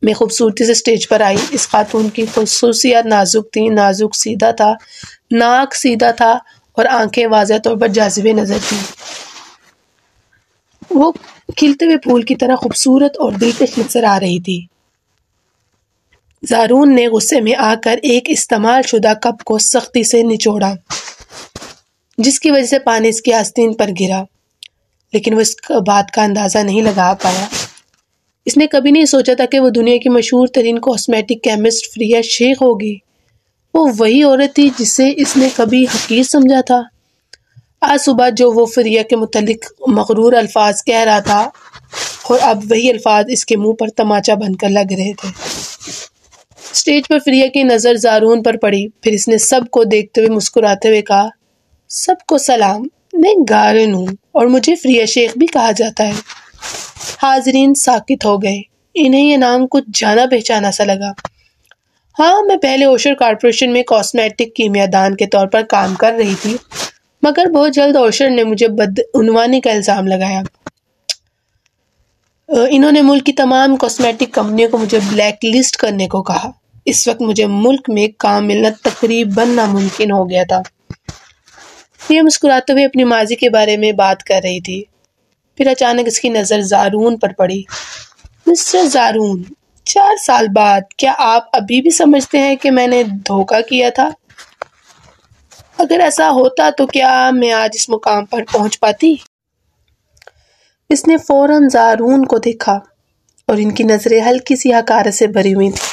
میں خوبصورتی سے سٹیج پر آئی، اس خاتون کی خصوصیات نازک تھیں، نازک سیدھا تھا، ناک سیدھا تھا اور آنکھیں واضح طور پر جاذبے نظر تھیں۔ وہ کھلتے ہوئے پھول کی طرح خوبصورت اور دلکش نظر آ رہی تھی۔ زارون نے غصے میں آ کر ایک استعمال شدہ کپ کو سختی سے نچوڑا، جس کی وجہ سے پانی اس کی آستین پر گرا، لیکن وہ اس بات کا اندازہ نہیں لگا پایا۔ اس نے کبھی نہیں سوچا تھا کہ وہ دنیا کی مشہور ترین کاسمیٹک کیمسٹ فریہ شیخ ہوگی۔ وہ وہی عورت تھی جسے اس نے کبھی حقیر سمجھا تھا۔ آج صبح جو وہ فریہ کے متعلق مغرور الفاظ کہہ رہا تھا، اور اب وہی الفاظ اس کے منہ پر تماچا بن کر لگ رہے تھے۔ اسٹیج پر فریہ کی نظر زارون پر پڑی، پھر اس نے سب کو دیکھتے ہوئے مسکراتے ہوئے کہا، سب کو سلام، میں گارن ہوں اور مجھے فریہ شیخ بھی کہا جاتا ہے۔ حاضرین ساکت ہو گئے، انہیں یہ نام کچھ جانا پہچانا سا لگا۔ ہاں، میں پہلے اوشر کارپوریشن میں کاسمیٹک کیمیا دان کے طور پر کام کر رہی تھی، مگر بہت جلد اوشر نے مجھے بدعنوانی کا الزام لگایا۔ انہوں نے ملک کی تمام کاسمیٹک کمپنیوں کو مجھے بلیک لسٹ کرنے کو کہا۔ اس وقت مجھے ملک میں کام ملنا تقریباً ناممکن ہو گیا تھا۔ یہ مسکراتے ہوئے اپنی ماضی کے بارے میں بات کر رہی تھی، پھر اچانک اس کی نظر زارون پر پڑی۔ مسٹر زارون، 4 سال بعد کیا آپ ابھی بھی سمجھتے ہیں کہ میں نے دھوکہ کیا تھا؟ اگر ایسا ہوتا تو کیا میں آج اس مقام پر پہنچ پاتی؟ اس نے فوراً زارون کو دیکھا اور ان کی نظریں ہلکی سی حقارت سے بھری ہوئی تھیں۔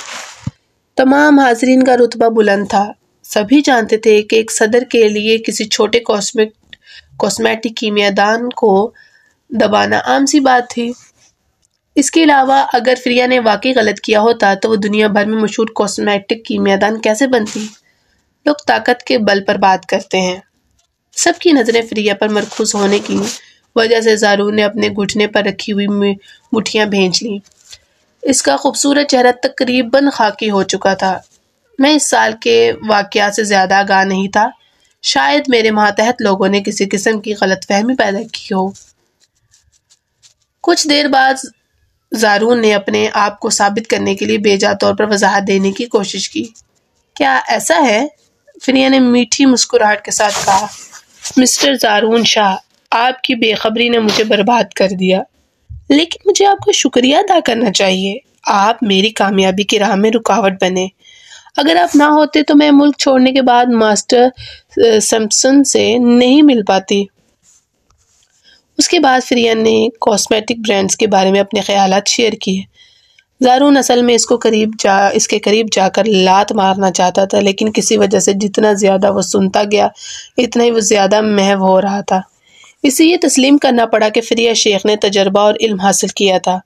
تمام حاضرین کا رتبہ بلند تھا، سبھی جانتے تھے کہ ایک صدر کے لیے کسی چھوٹے کاسمیٹک کیمیا دان کو دبانا عام سی بات تھی۔ اس کے علاوہ اگر فریہ نے واقعی غلط کیا ہوتا تو وہ دنیا بھر میں مشہور کاسمیٹک کیمیا دان کیسے بنتی؟ لوگ طاقت کے بل پر بات کرتے ہیں۔ سب کی نظریں فریہ پر مرکوز ہونے کی وجہ سے زارون نے اپنے گھٹنے پر رکھی ہوئی مٹھیاں بھینج لیں۔ اس کا خوبصورت چہرہ تقریباً خاکی ہو چکا تھا۔ میں اس سال کے واقعات سے زیادہ آگاہ نہیں تھا، شاید میرے ماتحت لوگوں نے کسی قسم کی غلط فہمی پیدا کی ہو۔ کچھ دیر بعد زارون نے اپنے آپ کو ثابت کرنے کے لیے بے جا طور پر وضاحت دینے کی کوشش کی۔ کیا ایسا ہے؟ فریہ نے میٹھی مسکراہٹ کے ساتھ کہا۔ مسٹر زارون شاہ، آپ کی بے خبری نے مجھے برباد کر دیا، لیکن مجھے آپ کا شکریہ ادا کرنا چاہیے۔ آپ میری کامیابی کی راہ میں رکاوٹ بنے۔ اگر آپ نہ ہوتے تو میں ملک چھوڑنے کے بعد ماسٹر سمپسن سے نہیں مل پاتی۔ اس کے بعد فریہ نے کاسمیٹک برانڈز کے بارے میں اپنے خیالات شیئر کیے۔ زارون اصل میں اس کے قریب جا کر لات مارنا چاہتا تھا، لیکن کسی وجہ سے جتنا زیادہ وہ سنتا گیا اتنا ہی وہ زیادہ محو ہو رہا تھا۔ اسے یہ تسلیم کرنا پڑا کہ فریہ شیخ نے تجربہ اور علم حاصل کیا تھا۔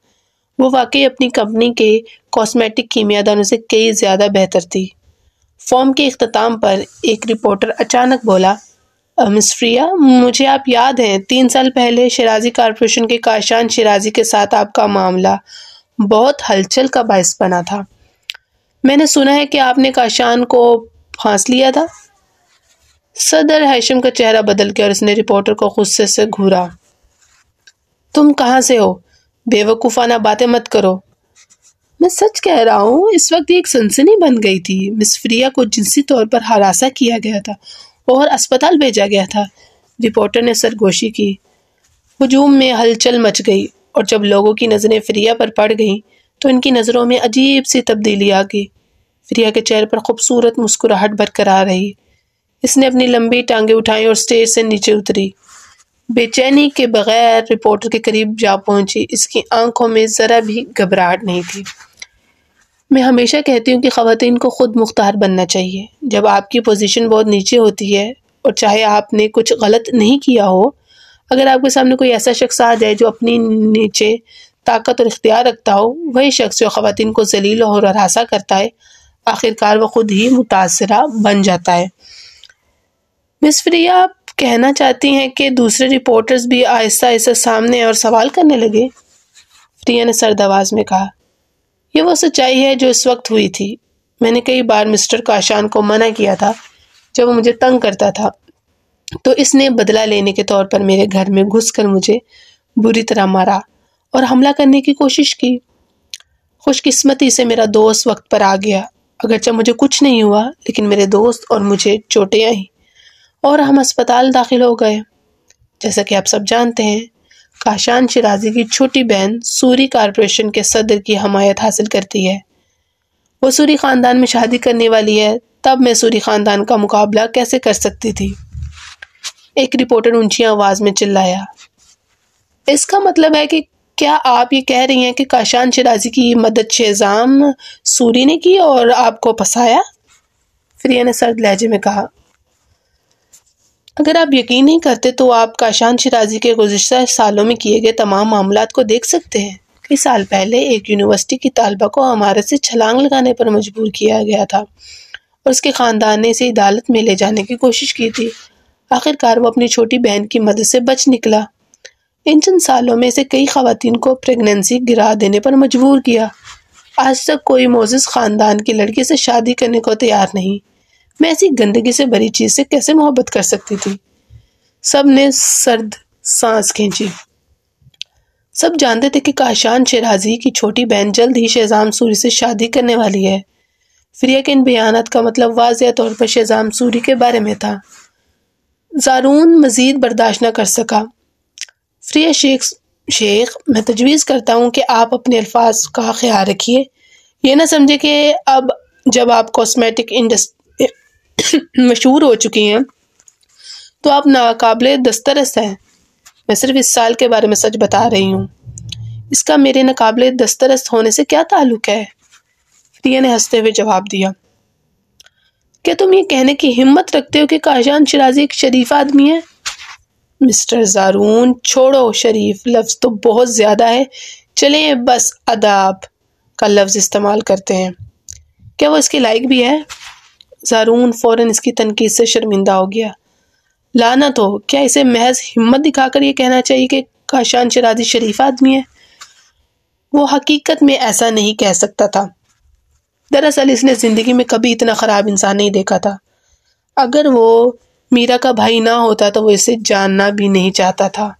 وہ واقعی اپنی کمپنی کے کاسمیٹک کیمیاءدانوں سے کئی زیادہ بہتر تھی۔ فورم کے اختتام پر ایک رپورٹر اچانک بولا، مس فریہ، مجھے آپ یاد ہیں 3 سال پہلے شیرازی کارپوریشن کے کاشان شیرازی کے ساتھ آپ کا معاملہ بہت ہلچل کا باعث بنا تھا۔ میں نے سنا ہے کہ آپ نے کاشان کو پھانس لیا تھا۔ صدر ہیشم کا چہرہ بدل گیا اور اس نے رپورٹر کو غصے سے گھورا۔ تم کہاں سے ہو؟ بے وقوفانہ باتیں مت کرو۔ میں سچ کہہ رہا ہوں، اس وقت ایک سنسنی بن گئی تھی۔ مس فریہ کو جنسی طور پر ہراساں کیا گیا تھا اور اسپتال بھیجا گیا تھا۔ رپورٹر نے سرگوشی کی۔ ہجوم میں ہلچل مچ گئی اور جب لوگوں کی نظریں فریہ پر پڑ گئیں تو ان کی نظروں میں عجیب سی تبدیلی آ گئی۔ فریہ کے چہرے پر خوبصورت مسکراہٹ برقرار رہی۔ اس نے اپنی لمبی ٹانگیں اٹھائیں اور سٹیج سے نیچے اتری۔ بے چینی کے بغیر رپورٹر کے قریب جا پہنچی۔ اس کی آنکھوں میں ذرا بھی گھبراہٹ نہیں تھی۔ میں ہمیشہ کہتی ہوں کہ خواتین کو خود مختار بننا چاہیے۔ جب آپ کی پوزیشن بہت نیچے ہوتی ہے اور چاہے آپ نے کچھ غلط نہیں کیا ہو، اگر آپ کے سامنے کوئی ایسا شخص آ جائے جو اپنی نیچے طاقت اور اختیار رکھتا ہو، وہی شخص جو خواتین کو ذلیل اور ہراساں کرتا ہے، آخرکار وہ خود ہی متاثرہ بن جاتا ہے۔ مس فریہ، آپ کہنا چاہتی ہیں کہ دوسرے رپورٹرز بھی آہستہ آہستہ سامنے اور سوال کرنے لگے؟ فریہ نے سرد آواز میں کہا، یہ وہ سچائی ہے جو اس وقت ہوئی تھی۔ میں نے کئی بار مسٹر کاشان کو منع کیا تھا جب وہ مجھے تنگ کرتا تھا، تو اس نے بدلہ لینے کے طور پر میرے گھر میں گھس کر مجھے بری طرح مارا اور حملہ کرنے کی کوشش کی۔ خوش قسمتی سے میرا دوست وقت پر آ گیا۔ اگرچہ مجھے کچھ نہیں ہوا، لیکن میرے دوست اور مجھے چوٹیں آئیں اور ہم اسپتال داخل ہو گئے۔ جیسا کہ آپ سب جانتے ہیں، کاشان شیرازی کی چھوٹی بہن سوری کارپوریشن کے صدر کی حمایت حاصل کرتی ہے۔ وہ سوری خاندان میں شادی کرنے والی ہے، تب میں سوری خاندان کا مقابلہ کیسے کر سکتی تھی؟ ایک رپورٹر اونچی آواز میں چلایا۔ اس کا مطلب ہے کہ کیا آپ یہ کہہ رہی ہیں کہ کاشان شیرازی کی مدد شہزام سوری نے کی اور آپ کو پھنسایا؟ فریہ نے سرد لہجے میں کہا۔ اگر آپ یقین نہیں کرتے تو آپ کاشان شیرازی کے گزشتہ سالوں میں کیے گئے تمام معاملات کو دیکھ سکتے ہیں۔ کئی سال پہلے ایک یونیورسٹی کی طالبہ کو عمارت سے چھلانگ لگانے پر مجبور کیا گیا تھا اور اس کے خاندان نے اسے عدالت میں لے جانے کی کوشش کی تھی۔ آخرکار وہ اپنی چھوٹی بہن کی مدد سے بچ نکلا۔ ان چند سالوں میں سے کئی خواتین کو پریگننسی گرا دینے پر مجبور کیا۔ آج تک کوئی معزز خاندان کی لڑکی سے شادی کرنے کو تیار نہیں۔ میں ایسی گندگی سے بھری چیز سے کیسے محبت کر سکتی تھی؟ سب نے سرد سانس کھینچی۔ سب جانتے تھے کہ کاشان شیرازی کی چھوٹی بہن جلد ہی شہزام سوری سے شادی کرنے والی ہے۔ فریہ کے ان بیانات کا مطلب واضح طور پر شہزام سوری کے بارے میں تھا۔ زارون مزید برداشت نہ کر سکا۔ فریہ شیخ، میں تجویز کرتا ہوں کہ آپ اپنے الفاظ کا خیال رکھیے۔ یہ نہ سمجھے کہ اب جب آپ کاسمیٹک مشہور ہو چکی ہیں تو آپ ناقابل دسترس ہیں۔ میں صرف اس سال کے بارے میں سچ بتا رہی ہوں۔ اس کا میرے ناقابل دسترس ہونے سے کیا تعلق ہے؟ فریہ نے ہنستے ہوئے جواب دیا۔ کیا تم یہ کہنے کی ہمت رکھتے ہو کہ کاشان شیرازی ایک شریف آدمی ہے؟ مسٹر زارون، چھوڑو، شریف لفظ تو بہت زیادہ ہے، چلیں بس ادب کا لفظ استعمال کرتے ہیں۔ کیا وہ اس کے لائق بھی ہے؟ زارون فوراً اس کی تنقید سے شرمندہ ہو گیا۔ لعنت ہو، کیا اسے محض ہمت دکھا کر یہ کہنا چاہیے کہ کاشان شیرازی شریف آدمی ہے؟ وہ حقیقت میں ایسا نہیں کہہ سکتا تھا۔ دراصل اس نے زندگی میں کبھی اتنا خراب انسان نہیں دیکھا تھا۔ اگر وہ میرا کا بھائی نہ ہوتا تو وہ اسے جاننا بھی نہیں چاہتا تھا۔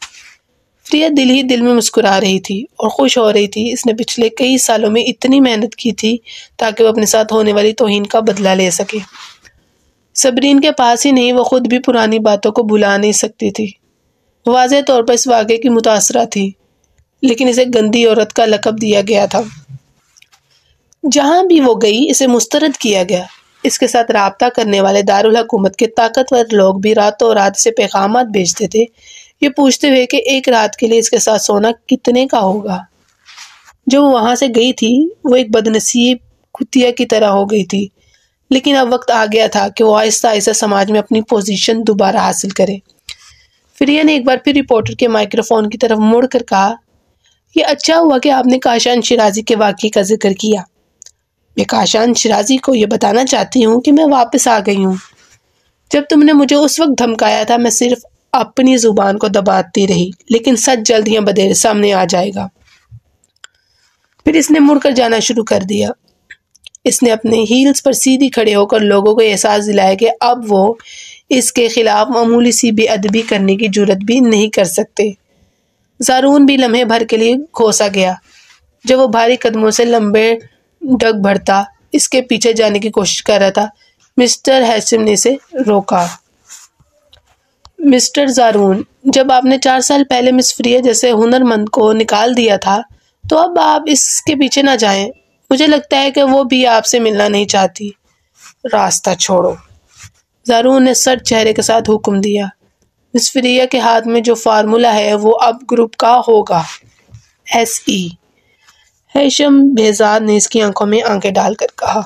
فریہ دل ہی دل میں مسکرا رہی تھی اور خوش ہو رہی تھی۔ اس نے پچھلے کئی سالوں میں اتنی محنت کی تھی تاکہ وہ اپنے ساتھ ہونے والی توہین کا بدلہ لے سکے۔ صبرین کے پاس ہی نہیں، وہ خود بھی پرانی باتوں کو بھلا نہیں سکتی تھی۔ واضح طور پر اس واقعے کی متاثرہ تھی، لیکن اسے گندی عورت کا لقب دیا گیا تھا۔ جہاں بھی وہ گئی اسے مسترد کیا گیا۔ اس کے ساتھ رابطہ کرنے والے دارالحکومت کے طاقتور لوگ بھی راتوں رات اسے پیغامات بھیجتے تھے، یہ پوچھتے ہوئے کہ ایک رات کے لیے اس کے ساتھ سونا کتنے کا ہوگا۔ جب وہ وہاں سے گئی تھی وہ ایک بدنصیب کتیا کی طرح ہو گئی تھی، لیکن اب وقت آ گیا تھا کہ وہ آہستہ آہستہ سماج میں اپنی پوزیشن دوبارہ حاصل کرے۔ فریہ نے ایک بار پھر رپورٹر کے مائکروفون کی طرف مڑ کر کہا، یہ اچھا ہوا کہ آپ نے کاشان شیرازی کے واقعے کا ذکر کیا۔ میں کاشان شیرازی کو یہ بتانا چاہتی ہوں کہ میں واپس آ گئی ہوں۔ جب تم نے مجھے اس وقت دھمکایا تھا میں صرف اپنی زبان کو دباتی رہی، لیکن سچ جلد ہی بدیر سامنے آ جائے گا۔ پھر اس نے مڑ کر جانا شروع کر دیا۔ اس نے اپنے ہیلز پر سیدھی کھڑے ہو کر لوگوں کو احساس دلایا کہ اب وہ اس کے خلاف معمولی سی بے ادبی کرنے کی جرات بھی نہیں کر سکتے۔ زارون بھی لمحے بھر کے لیے گھوسا گیا۔ جب وہ بھاری قدموں سے لمبے ڈگ بھرتا اس کے پیچھے جانے کی کوشش کر رہا تھا، مسٹر ہیسم نے اسے روکا۔ مسٹر زارون، جب آپ نے 4 سال پہلے مس فریہ جیسے ہنرمند کو نکال دیا تھا تو اب آپ اس کے پیچھے نہ جائیں۔ مجھے لگتا ہے کہ وہ بھی آپ سے ملنا نہیں چاہتی۔ راستہ چھوڑو، زارون نے سرد چہرے کے ساتھ حکم دیا۔ مس فریہ کے ہاتھ میں جو فارمولا ہے وہ اب گروپ کا ہوگا، SE۔ ہیشم بہزاد نے اس کی آنکھوں میں آنکھیں ڈال کر کہا۔